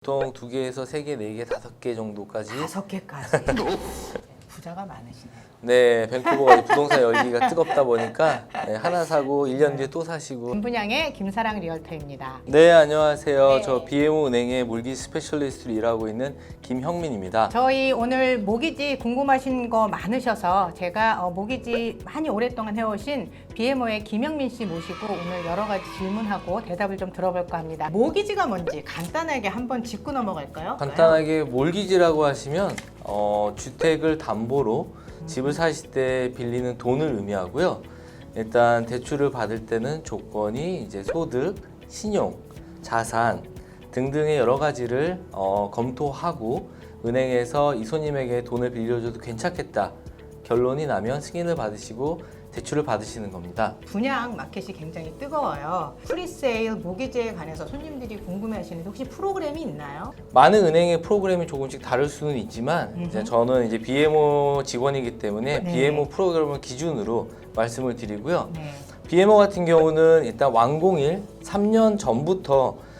보통 2개에서 3개, 4개, 5개 정도까지. 5개까지. 부자가 많으시네요. 네, 밴쿠버가 부동산 열기가 뜨겁다 보니까 하나 사고 1년 뒤에 또 사시고. 김분양의 김사랑 리얼터입니다. 네, 안녕하세요. 네. 저 BMO 은행의 몰기 스페셜리스트로 일하고 있는 김형민입니다. 저희 오늘 모기지 궁금하신 거 많으셔서 제가 모기지 많이 오랫동안 해오신 BMO의 김형민 씨 모시고 오늘 여러 가지 질문하고 대답을 좀 들어볼까 합니다. 모기지가 뭔지 간단하게 한번 짚고 넘어갈까요? 간단하게 몰기지라고 하시면 주택을 담보로 집을 사실 때 빌리는 돈을 의미하고요. 일단 대출을 받을 때는 조건이 이제 소득, 신용, 자산 등등의 여러 가지를 검토하고 은행에서 이 손님에게 돈을 빌려줘도 괜찮겠다 결론이 나면 승인을 받으시고 대출을 받으시는 겁니다. 분양 마켓이 굉장히 뜨거워요. 프리세일 모기지에 관해서 손님들이 궁금해하시는데 혹시 프로그램이 있나요? 많은 은행의 프로그램이 조금씩 다를 수는 있지만 이제 저는 이제 BMO 직원이기 때문에 네. BMO 프로그램을 기준으로 말씀을 드리고요. 네. BMO 같은 경우는 일단 완공일 3년 전부터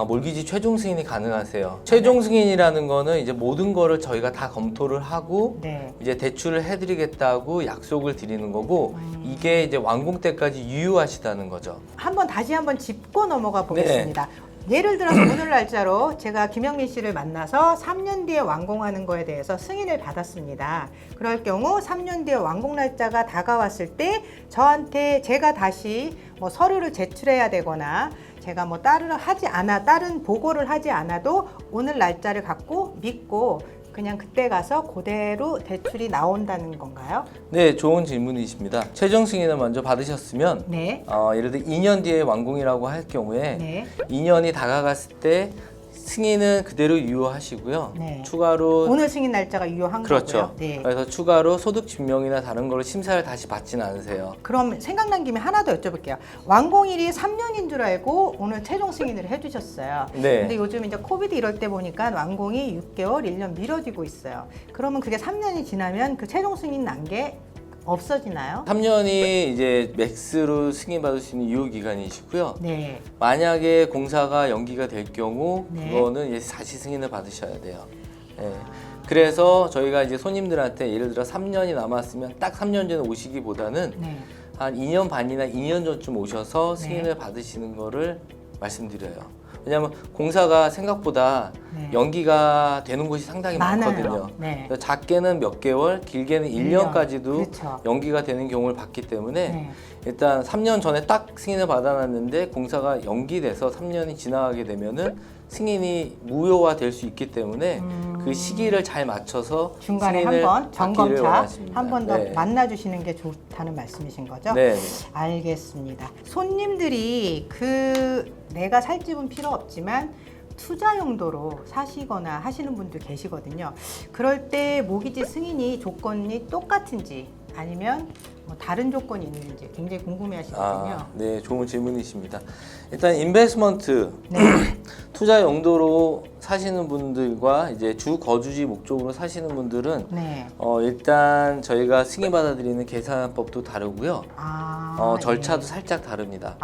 몰기지 최종 승인이 가능하세요. 최종 승인이라는 거는 이제 모든 거를 저희가 다 검토를 하고 네. 이제 대출을 해드리겠다고 약속을 드리는 거고 이게 이제 완공 때까지 유효하시다는 거죠. 다시 한번 짚고 넘어가 보겠습니다. 예를 들어서 오늘 날짜로 제가 김영민 씨를 만나서 3년 뒤에 완공하는 거에 대해서 승인을 받았습니다. 그럴 경우 3년 뒤에 완공 날짜가 다가왔을 때 저한테 제가 다시 뭐 서류를 제출해야 되거나 제가 뭐 다른 보고를 하지 않아도 오늘 날짜를 갖고 믿고 그냥 그때 가서 그대로 대출이 나온다는 건가요? 네, 좋은 질문이십니다. 최종 승인을 먼저 받으셨으면 네. 예를 들어 2년 뒤에 완공이라고 할 경우에 네. 2년이 다가갔을 때 승인은 그대로 유효하시고요. 네. 추가로 오늘 승인 날짜가 유효한 그렇죠. 거고요. 네. 그래서 추가로 소득 증명이나 다른 걸로 심사를 다시 받지는 않으세요. 그럼 생각난 김에 하나 더 여쭤볼게요. 완공일이 3년인 줄 알고 오늘 최종 승인을 해주셨어요. 네. 근데 요즘 이제 코비드 이럴 때 보니까 완공이 6개월, 1년 미뤄지고 있어요. 그러면 그게 3년이 지나면 그 최종 승인 난 게 없어지나요? 3년이 이제 맥스로 승인받을 수 있는 유효 기간이시고요. 네. 만약에 공사가 연기가 될 경우 네. 그거는 이제 다시 승인을 받으셔야 돼요. 네. 그래서 저희가 이제 손님들한테 예를 들어 3년이 남았으면 딱 3년 전에 오시기보다는 네. 한 2년 반이나 2년 전쯤 오셔서 네. 승인을 받으시는 거를 말씀드려요. 왜냐하면 공사가 생각보다 네. 연기가 되는 곳이 상당히 많아요. 많거든요. 네. 그래서 작게는 몇 개월, 길게는 1년까지도 그렇죠. 연기가 되는 경우를 봤기 때문에 네. 일단 3년 전에 딱 승인을 받아놨는데 공사가 연기돼서 3년이 지나가게 되면은 승인이 무효화 될 수 있기 때문에 그 시기를 잘 맞춰서 중간에 승인을 한번 받기를 점검차 원하십니다. 한 번 더 네. 만나주시는 게 좋다는 말씀이신 거죠? 네. 알겠습니다. 손님들이 내가 살 집은 필요 없지만 투자 용도로 사시거나 하시는 분들 계시거든요. 그럴 때 모기지 승인이 조건이 똑같은지 아니면 뭐 다른 조건이 있는지 굉장히 궁금해하시거든요. 네, 좋은 질문이십니다. 일단 인베스트먼트 네. 투자 용도로 사시는 분들과 이제 주 거주지 목적으로 사시는 분들은 네. 일단 저희가 승인 받아들이는 계산법도 다르고요. 절차도 예. 살짝 다릅니다.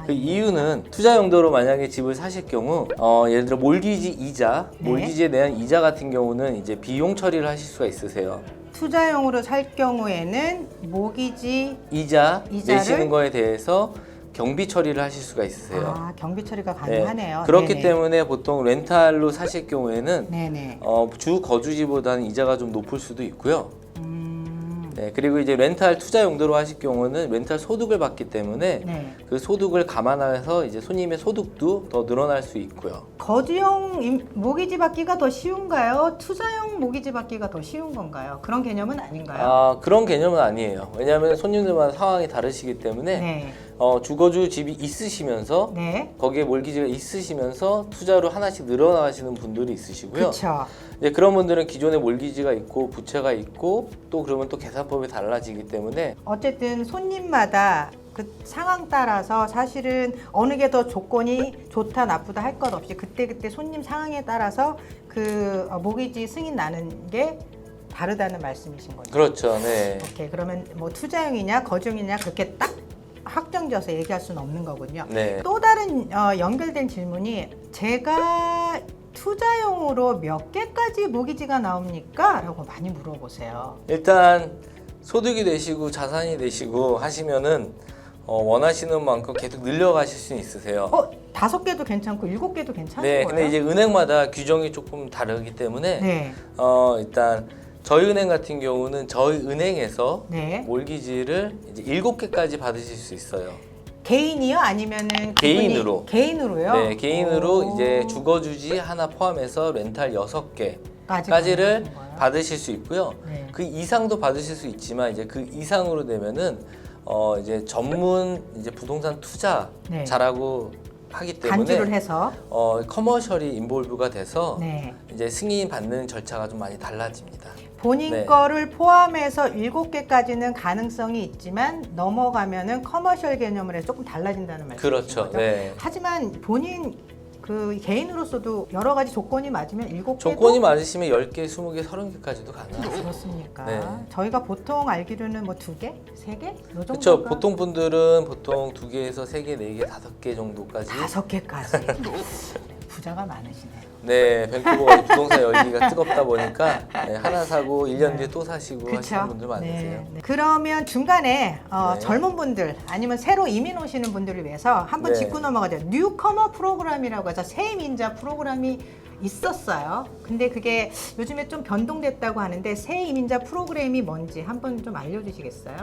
그 예. 이유는 투자 용도로 만약에 집을 사실 경우 예를 들어 몰기지 이자, 네. 몰기지에 대한 이자 같은 경우는 이제 비용 처리를 하실 수가 있으세요. 투자용으로 살 경우에는 모기지 이자를 내시는 거에 대해서 경비 처리를 하실 수가 있으세요. 경비 처리가 네. 가능하네요. 그렇기 네네. 때문에 보통 렌탈로 사실 경우에는 네네. 주 거주지보다는 이자가 좀 높을 수도 있고요. 음, 네, 그리고 이제 렌탈 투자 용도로 하실 경우는 렌탈 소득을 받기 때문에 네. 그 소득을 감안해서 이제 손님의 소득도 더 늘어날 수 있고요. 거주용 모기지 받기가 더 쉬운가요? 투자용 모기지 받기가 더 쉬운 건가요? 그런 개념은 아닌가요? 그런 개념은 아니에요. 왜냐하면 손님들마다 상황이 다르시기 때문에 네. 주거주 집이 있으시면서 네. 거기에 몰기지가 있으시면서 투자로 하나씩 늘어나시는 분들이 있으시고요. 그렇죠. 이제 그런 분들은 기존에 몰기지가 있고 부채가 있고 또 그러면 또 계산법이 달라지기 때문에 어쨌든 손님마다 그 상황 따라서 사실은 어느 게 더 조건이 좋다 나쁘다 할 것 없이 그때그때 손님 상황에 따라서 그 모기지 승인 나는 게 다르다는 말씀이신 거죠. 그렇죠. 네. 오케이. 그러면 뭐 투자용이냐 거주용이냐 그렇게 딱 확정지어서 얘기할 수는 없는 거군요. 네. 또 다른 연결된 질문이 제가 투자용으로 몇 개까지 모기지가 나옵니까? 라고 많이 물어보세요. 일단 소득이 되시고 자산이 되시고 하시면은 원하시는 만큼 계속 늘려가실 수 있으세요. 5개도 괜찮고 7개도 괜찮은 네, 거예요? 근데 이제 은행마다 규정이 조금 다르기 때문에 네. 일단 저희 은행 같은 경우는 저희 은행에서 네. 몰기지를 이제 7개까지 받으실 수 있어요. 개인이요? 아니면은 개인으로. 개인으로요? 네, 개인으로 오. 이제 주거주지 하나 포함해서 렌탈 6개까지를 가능하신 거예요? 받으실 수 있고요. 네. 그 이상도 받으실 수 있지만 이제 그 이상으로 되면은 이제 전문 이제 부동산 네. 투자자라고 하기 때문에 간주를 해서 커머셜이 인볼브가 돼서 네. 이제 승인 받는 절차가 좀 많이 달라집니다. 본인 네. 거를 포함해서 7개까지는 가능성이 있지만 넘어가면은 커머셜 개념을 해서 조금 달라진다는 말씀이신 그렇죠. 거죠? 네. 하지만 본인 그 개인으로서도 여러 가지 조건이 맞으면 7개도 조건이 맞으시면 10개, 20개, 30개까지도 가능하세요. 그렇습니까? 네. 저희가 보통 알기로는 뭐 2개? 3개? 요 정도가 그렇죠. 보통 분들은 보통 2개에서 3개, 4개, 5개 정도까지 5개까지 부자가 많으시네요. 네, 밴쿠버가 부동산 열기가 뜨겁다 보니까 네, 하나 사고 1년 뒤에 또 사시고 하시는 분들 많으세요. 네. 그러면 중간에 네. 젊은 분들 아니면 새로 이민 오시는 분들을 위해서 한번 네. 짚고 넘어가죠. 뉴커머 프로그램이라고 해서 새 이민자 프로그램이 있었어요. 근데 그게 요즘에 좀 변동됐다고 하는데 새 이민자 프로그램이 뭔지 한번 좀 알려주시겠어요?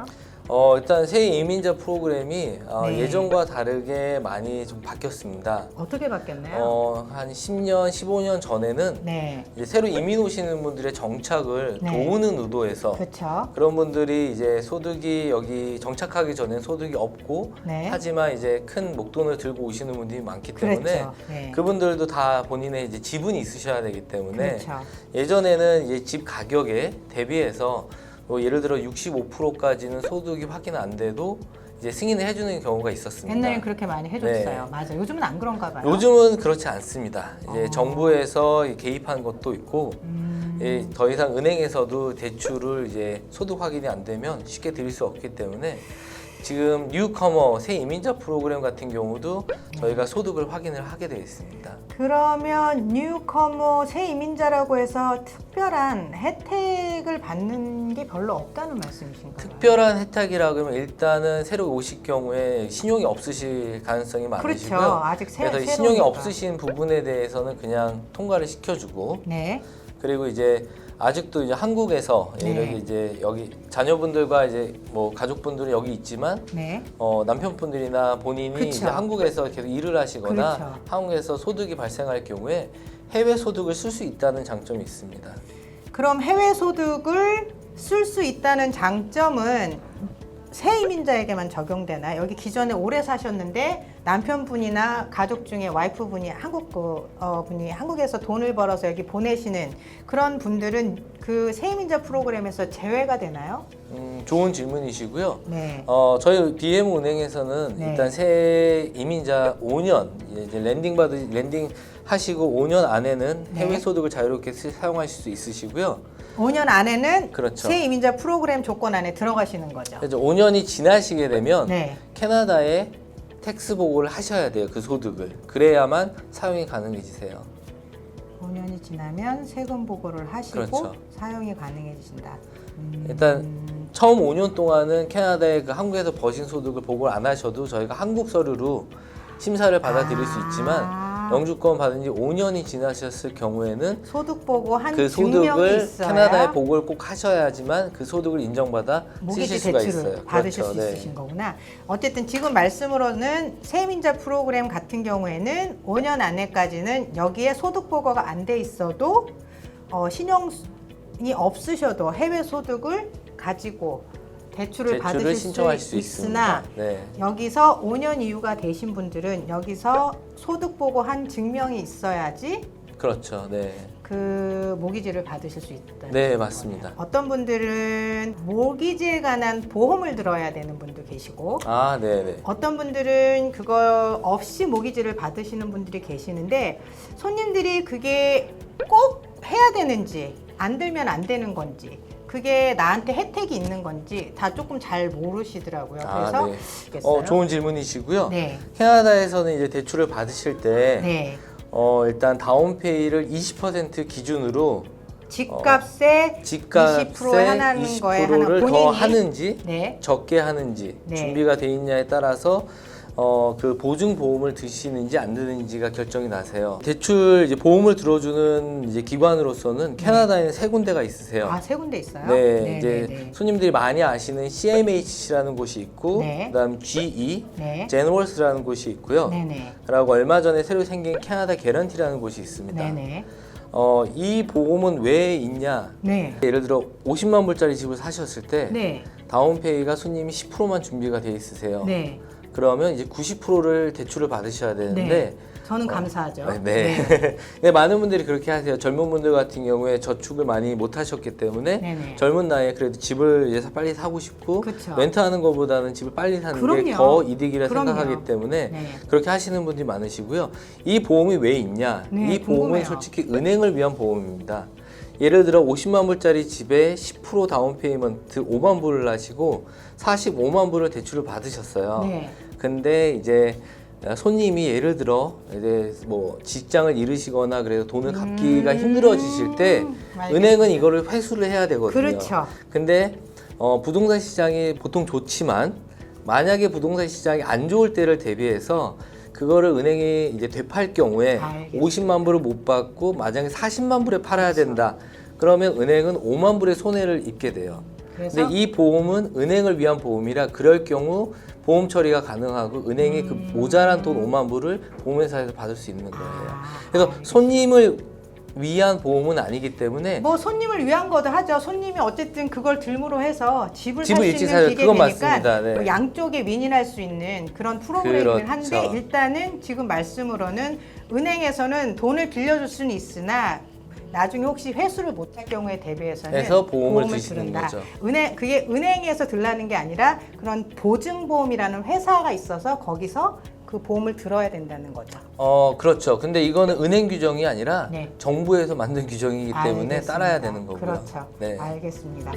일단 새 이민자 프로그램이 네. 예전과 다르게 많이 좀 바뀌었습니다. 어떻게 바뀌었나요? 한 10년, 15년 전에는 네, 이제 새로 이민 오시는 분들의 정착을 네. 도우는 의도에서 그렇죠. 그런 분들이 이제 소득이 여기 정착하기 전엔 소득이 없고 네, 하지만 이제 큰 목돈을 들고 오시는 분들이 많기 때문에 그렇죠. 네. 그분들도 다 본인의 이제 지분이 있으셔야 되기 때문에 그렇죠. 예전에는 이제 집 가격에 대비해서 뭐 예를 들어 65%까지는 소득이 확인 안 돼도 이제 승인을 해주는 경우가 있었습니다. 옛날엔 그렇게 많이 해줬어요. 네. 맞아. 요즘은 안 그런가 봐요. 요즘은 그렇지 않습니다. 이제 어. 정부에서 개입한 것도 있고 음, 더 이상 은행에서도 대출을 이제 소득 확인이 안 되면 쉽게 드릴 수 없기 때문에 지금 뉴커머 새 이민자 프로그램 같은 경우도 저희가 소득을 확인을 하게 되어 있습니다. 그러면 뉴커머 새 이민자라고 해서 특별한 혜택을 받는 게 별로 없다는 말씀이신가요? 특별한 혜택이라 그러면 일단은 새로 오실 경우에 신용이 없으실 가능성이 많으시고요. 그렇죠. 아직 그래서 이 신용이 없으신 부분에 대해서는 그냥 통과를 시켜주고 네. 그리고 이제 아직도 이제 한국에서 네. 이렇게 이제 여기 자녀분들과 이제 뭐 가족분들은 여기 있지만 네. 남편분들이나 본인이 그쵸. 이제 한국에서 계속 일을 하시거나 그렇죠. 한국에서 소득이 발생할 경우에 해외 소득을 쓸 수 있다는 장점이 있습니다. 그럼 해외 소득을 쓸 수 있다는 장점은 새 이민자에게만 적용되나요? 여기 기존에 오래 사셨는데 남편분이나 가족 중에 와이프분이 분이 한국에서 돈을 벌어서 여기 보내시는 그런 분들은 그 새 이민자 프로그램에서 제외가 되나요? 좋은 질문이시고요. 네. 저희 BM 은행에서는 네. 일단 새 이민자 5년 이제 랜딩 하시고 5년 안에는 네. 해외 소득을 자유롭게 사용하실 수 있으시고요. 5년 안에는 그렇죠. 새 이민자 프로그램 조건 안에 들어가시는 거죠. 그래서 5년이 지나시게 되면 네. 캐나다에 텍스 보고를 하셔야 돼요. 그 소득을. 그래야만 사용이 가능해지세요. 5년이 지나면 세금 보고를 하시고 그렇죠. 사용이 가능해지신다. 일단 처음 5년 동안은 캐나다에 그 한국에서 버신 소득을 보고를 안 하셔도 저희가 한국 서류로 심사를 받아들일 수 있지만 영주권 받은 지 5년이 지나셨을 경우에는 소득 보고 한 그 증명이 소득을 있어야 캐나다에 보고를 꼭 하셔야지만 그 소득을 인정받아 모기지 쓰실 수가 대출을 있어요. 받으실 그렇죠. 수 있으신 거구나. 어쨌든 지금 말씀으로는 새이민자 프로그램 같은 경우에는 5년 안에까지는 여기에 소득 보고가 안 돼 있어도 신용이 없으셔도 해외 소득을 가지고 대출을 받으실 신청하실 수 수 있으나 있습니다. 네. 여기서 5년 이후가 되신 분들은 여기서 소득 보고한 증명이 있어야지 그렇죠. 네. 그 모기지를 받으실 수 있다. 네, 맞습니다. 어떤 분들은 모기지에 관한 보험을 들어야 되는 분도 계시고 아, 네, 네. 어떤 분들은 그거 없이 모기지를 받으시는 분들이 계시는데 손님들이 그게 꼭 해야 되는지 안 들면 안 되는 건지 그게 나한테 혜택이 있는 건지 다 조금 잘 모르시더라고요. 그래서 네. 좋은 질문이시고요. 네. 캐나다에서는 이제 대출을 받으실 때 네. 일단 다운페이를 20% 기준으로 집값에 집값에 20% 하는 거에 하나 20%를 본인이 더 하는지 네. 적게 하는지 네. 준비가 돼 있냐에 따라서 그 보증 보험을 드시는지 안 드는지가 결정이 나세요. 대출 이제 보험을 들어주는 이제 기관으로서는 캐나다에는 세 군데가 있으세요. 아, 세 군데 있어요? 네, 이제 손님들이 많이 아시는 CMHC라는 곳이 있고, 네. 그다음 GE, 네. 제너럴스라는 곳이 있고요. 네네. 그리고 얼마 전에 새로 생긴 캐나다 개런티라는 곳이 있습니다. 네네. 이 보험은 왜 있냐? 네. 예를 들어 50만 불짜리 집을 사셨을 때 네. 다운페이가 손님이 10%만 준비가 돼 있으세요. 네. 그러면 이제 90%를 대출을 받으셔야 되는데 네. 저는 감사하죠. 네. 네, 많은 분들이 그렇게 하세요. 젊은 분들 같은 경우에 저축을 많이 못 하셨기 때문에 네네. 젊은 나이에 그래도 집을 이제 빨리 사고 싶고 그쵸. 렌트하는 것보다는 집을 빨리 사는 게 그럼요. 더 이득이라 그럼요. 생각하기 때문에 네. 그렇게 하시는 분들이 많으시고요. 이 보험이 왜 있냐? 네, 이 보험은 궁금해요. 솔직히 은행을 위한 보험입니다. 예를 들어 50만 불짜리 집에 10% 다운 페이먼트 5만 불을 하시고 45만 불을 대출을 받으셨어요. 네. 근데 이제 손님이 예를 들어 이제 뭐 직장을 잃으시거나 그래서 돈을 갚기가 힘들어지실 때 알겠습니다. 은행은 이거를 회수를 해야 되거든요. 그렇죠. 근데 부동산 시장이 보통 좋지만 만약에 부동산 시장이 안 좋을 때를 대비해서 그거를 은행이 이제 되팔 경우에 알겠습니다. 50만 불을 못 받고 만약에 40만 불에 팔아야 된다. 그러면 은행은 5만 불의 손해를 입게 돼요. 그래서 근데 이 보험은 은행을 위한 보험이라 그럴 경우 보험 처리가 가능하고 은행이 그 모자란 돈 5만 불을 보험회사에서 받을 수 있는 거예요. 그래서 손님을 위한 보험은 아니기 때문에 뭐 손님을 위한 거도 하죠. 손님이 어쨌든 그걸 들므로 해서 집을 살 집을 수 일찍 있는 사요. 기계 그건 되니까 맞습니다. 네. 뭐 양쪽에 윈윈할 수 있는 그런 프로그램이긴 그렇죠. 한데 일단은 지금 말씀으로는 은행에서는 돈을 빌려줄 수는 있으나 나중에 혹시 회수를 못할 경우에 대비해서는 해서 보험을 드시는 들은다. 거죠. 그게 은행에서 들라는 게 아니라 그런 보증보험이라는 회사가 있어서 거기서 그 보험을 들어야 된다는 거죠. 그렇죠. 근데 이거는 은행 규정이 아니라 네. 정부에서 만든 규정이기 때문에 알겠습니다. 따라야 되는 거고요. 그렇죠. 네. 알겠습니다.